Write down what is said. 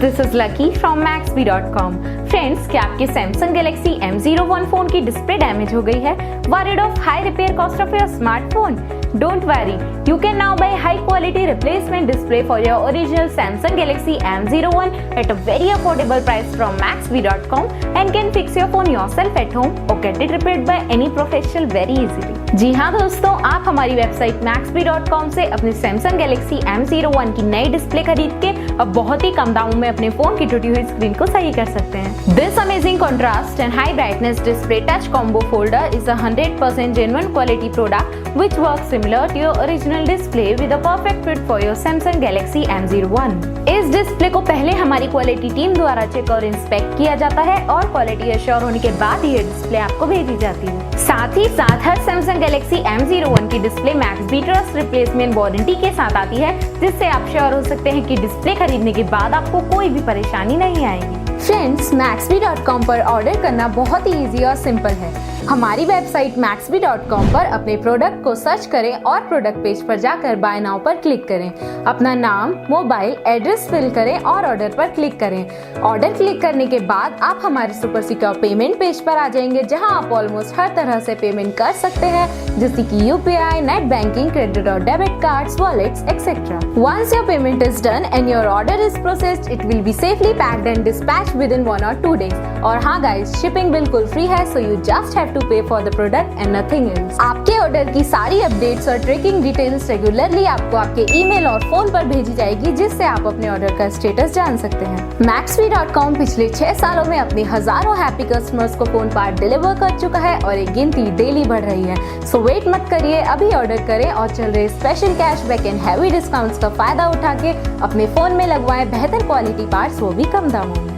this is Lucky from Maxbhi.com. Friends, क्या आपके Samsung Galaxy M01 phone की display damage हो गई है? Worried of high repair cost of your smartphone? Don't worry, you can now buy high quality replacement display for your original Samsung Galaxy M01 at a very affordable price from Maxbhi.com and can fix your phone yourself at home or get it repaired by any professional very easily. जी हाँ दोस्तों, आप हमारी website Maxbhi.com से अपने Samsung Galaxy M01 की नई display खरीद के अब बहुत ही कम दामों में अपने फोन की टूटी हुई स्क्रीन को सही कर सकते हैं। This amazing contrast and high brightness display touch combo folder is a 100% genuine quality product which works similar to your original display with a perfect fit for your Samsung Galaxy M01. इस display को पहले हमारी quality team द्वारा check और inspect किया जाता है और क्वालिटी एश्योर होने के बाद ये डिस्प्ले आपको भेजी जाती है। साथ ही साथ हर Samsung Galaxy M01 की display Maxbhi trust replacement warranty के साथ आती है, जिससे आप श्योर हो सकते हैं कि डिस्प्ले खरीदने के बाद आपको कोई भी परेशानी नहीं आएगी। फ्रेंड्स, Maxbhi.com पर ऑर्डर करना बहुत ही इजी और सिंपल है। हमारी वेबसाइट Maxbhi.com पर अपने प्रोडक्ट को सर्च करें और प्रोडक्ट पेज पर जाकर बाय नाउ पर क्लिक करें। अपना नाम, मोबाइल, एड्रेस फिल करें और ऑर्डर पर क्लिक करें। ऑर्डर क्लिक करने के बाद आप हमारे सुपर सिक्योर पेमेंट पेज पर आ जाएंगे, जहां आप ऑलमोस्ट हर तरह से पेमेंट कर सकते हैं, जैसे कि UPI, नेट बैंकिंग, क्रेडिट और debit cards, wallets etcetera. Once your payment is done and your order is processed, it will be safely packed and dispatched within 1 or 2 days. और हाँ गाइस, शिपिंग बिल्कुल free है, so you just have to pay for the product and nothing else. आपके order की सारी updates और tracking details regularly आपको आपके ईमेल और फोन पर भेजी जाएगी, जिससे आप अपने ऑर्डर का स्टेटस जान सकते हैं। Maxbhi.com पिछले 6 सालों में अपने हजारों हैप्पी कस्टमर्स को फोन पार्ट डिलीवर कर चुका है और एक गिनती डेली बढ़ रही है। सो वेट मत करिए, अभी ऑर्डर करें और चल रहे special cashback and heavy discounts का फायदा उठा के अपने फोन में लगवाएं बेहतर क्वालिटी पार्ट्स, वो भी कम दामों में।